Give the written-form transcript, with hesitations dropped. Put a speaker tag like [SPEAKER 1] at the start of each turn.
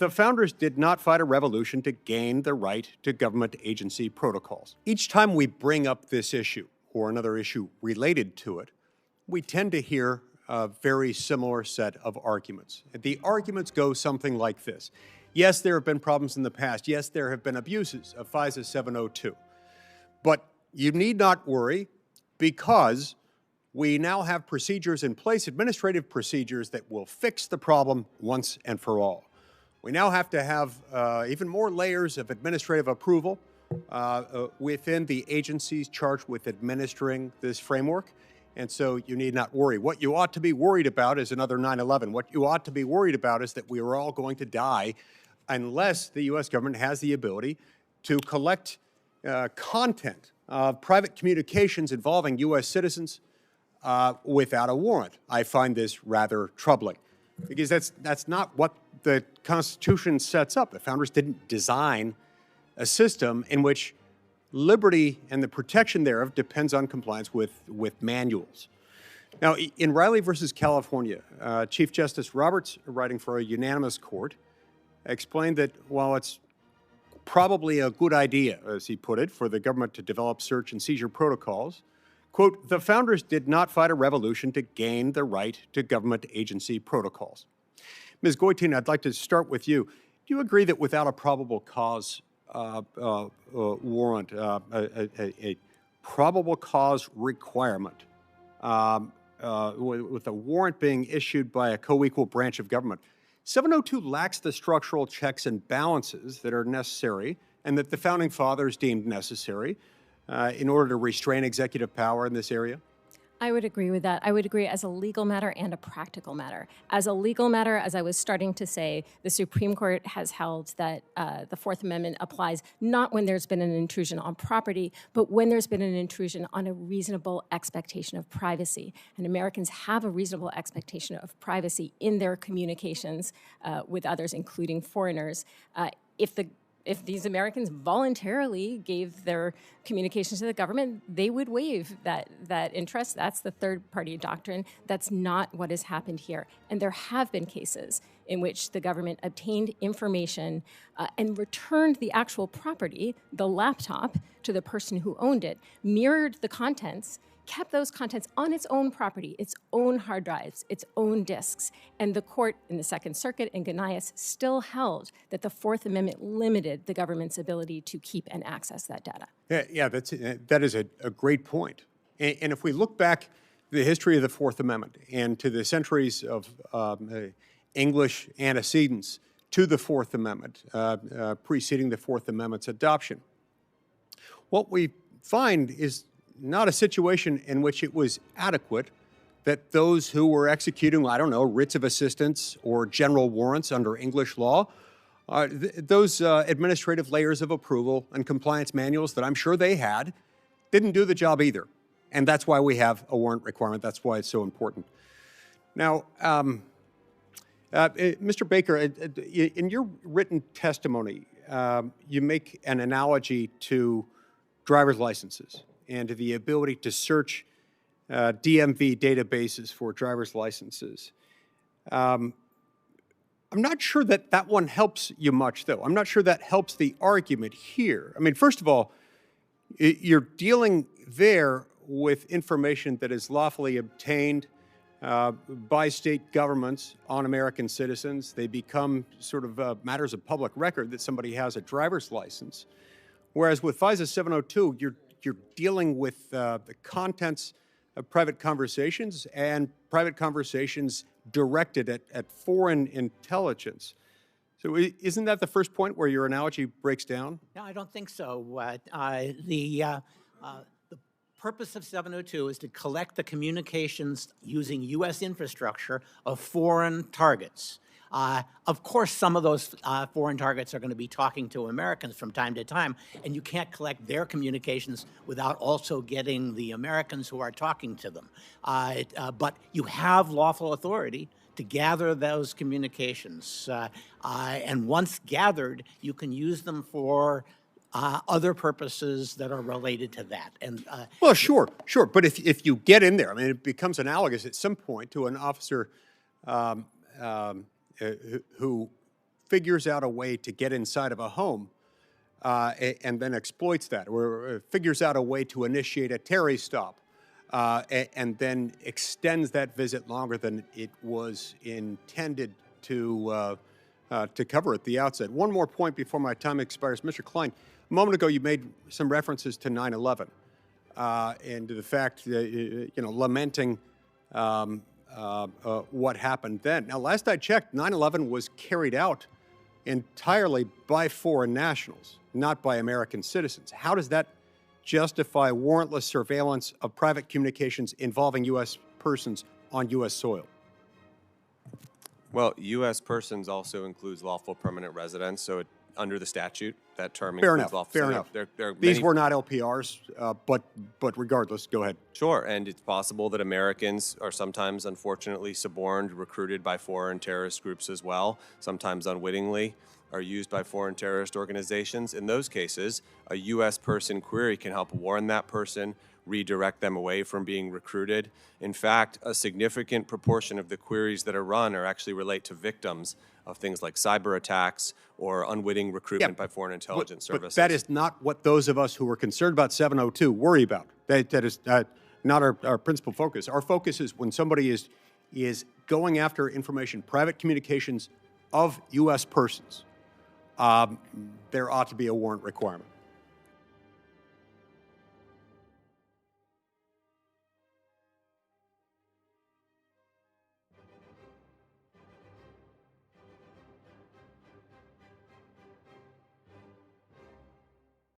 [SPEAKER 1] The founders did not fight a revolution to gain the right to government agency protocols. Each time we bring up this issue or another issue related to it, we tend to hear a very similar set of arguments. The arguments go something like this. Yes, there have been problems in the past. Yes, there have been abuses of FISA 702. But you need not worry because we now have procedures in place, administrative procedures that will fix the problem once and for all. We now have to have even more layers of administrative approval within the agencies charged with administering this framework. And so you need not worry. What you ought to be worried about is another 9/11. What you ought to be worried about is that we are all going to die unless the U.S. government has the ability to collect content of private communications involving U.S. citizens without a warrant. I find this rather troubling because that's not what the Constitution sets up. The founders didn't design a system in which liberty and the protection thereof depends on compliance with manuals. Now, in Riley versus California, Chief Justice Roberts, writing for a unanimous court, explained that while it's probably a good idea, as he put it, for the government to develop search and seizure protocols, quote, the founders did not fight a revolution to gain the right to government agency protocols. Ms. Goitein, I'd like to start with you. Do you agree that without a probable cause warrant, a probable cause requirement, with a warrant being issued by a co-equal branch of government, 702 lacks the structural checks and balances that are necessary and that the Founding Fathers deemed necessary in order to restrain executive power in this area?
[SPEAKER 2] I would agree with that. I would agree as a legal matter and a practical matter. As a legal matter, as I was starting to say, the Supreme Court has held that the Fourth Amendment applies not when there's been an intrusion on property, but when there's been an intrusion on a reasonable expectation of privacy. And Americans have a reasonable expectation of privacy in their communications with others, including foreigners. If these Americans voluntarily gave their communications to the government, they would waive that interest. That's the third-party doctrine. That's not what has happened here. And there have been cases in which the government obtained information and returned the actual property, the laptop, to the person who owned it, mirrored the contents, kept those contents on its own property, its own hard drives, its own disks. And the court in the Second Circuit in Ganias still held that the Fourth Amendment limited the government's ability to keep and access that data.
[SPEAKER 1] Yeah, that is a great point. And if we look back the history of the Fourth Amendment and to the centuries of English antecedents to the Fourth Amendment, preceding the Fourth Amendment's adoption, what we find is not a situation in which it was adequate that those who were executing, I don't know, writs of assistance or general warrants under English law, those administrative layers of approval and compliance manuals that I'm sure they had, didn't do the job either. And that's why we have a warrant requirement. That's why it's so important. Now, Mr. Baker, in your written testimony, you make an analogy to driver's licenses and to the ability to search DMV databases for driver's licenses. I'm not sure that that one helps you much, though. I'm not sure that helps the argument here. I mean, first of all, you're dealing there with information that is lawfully obtained by state governments on American citizens. They become sort of matters of public record that somebody has a driver's license. Whereas with FISA 702, you're dealing with the contents of private conversations and private conversations directed at foreign intelligence. So isn't that the first point where your analogy breaks down?
[SPEAKER 3] No, I don't think so. The purpose of 702 is to collect the communications using U.S. infrastructure of foreign targets. Of course, some of those foreign targets are going to be talking to Americans from time to time, and you can't collect their communications without also getting the Americans who are talking to them. But you have lawful authority to gather those communications. And once gathered, you can use them for other purposes that are related to that. And
[SPEAKER 1] well, sure. But if you get in there, I mean, it becomes analogous at some point to an officer who figures out a way to get inside of a home and then exploits that, or figures out a way to initiate a Terry stop and then extends that visit longer than it was intended to cover at the outset. One more point before my time expires. Mr. Klein, a moment ago you made some references to 9/11 and to the fact that, lamenting what happened then. Now, last I checked, 9/11 was carried out entirely by foreign nationals, not by American citizens. How does that justify warrantless surveillance of private communications involving U.S. persons on U.S. soil?
[SPEAKER 4] Well, U.S. persons also includes lawful permanent residents, so under the statute, that term
[SPEAKER 1] Fair
[SPEAKER 4] includes
[SPEAKER 1] enough.
[SPEAKER 4] lawful.
[SPEAKER 1] Fair
[SPEAKER 4] so
[SPEAKER 1] enough.
[SPEAKER 4] there are
[SPEAKER 1] These
[SPEAKER 4] many-
[SPEAKER 1] were not LPRs, but regardless, go ahead.
[SPEAKER 4] Sure, and it's possible that Americans are sometimes, unfortunately, suborned, recruited by foreign terrorist groups as well, sometimes unwittingly, are used by foreign terrorist organizations. In those cases, a U.S. person query can help warn that person, redirect them away from being recruited. In fact, a significant proportion of the queries that are run actually relate to victims of things like cyber attacks or unwitting recruitment by foreign intelligence services.
[SPEAKER 1] But that is not what those of us who are concerned about 702 worry about. That is not our principal focus. Our focus is when somebody is going after information, private communications of U.S. persons, there ought to be a warrant requirement.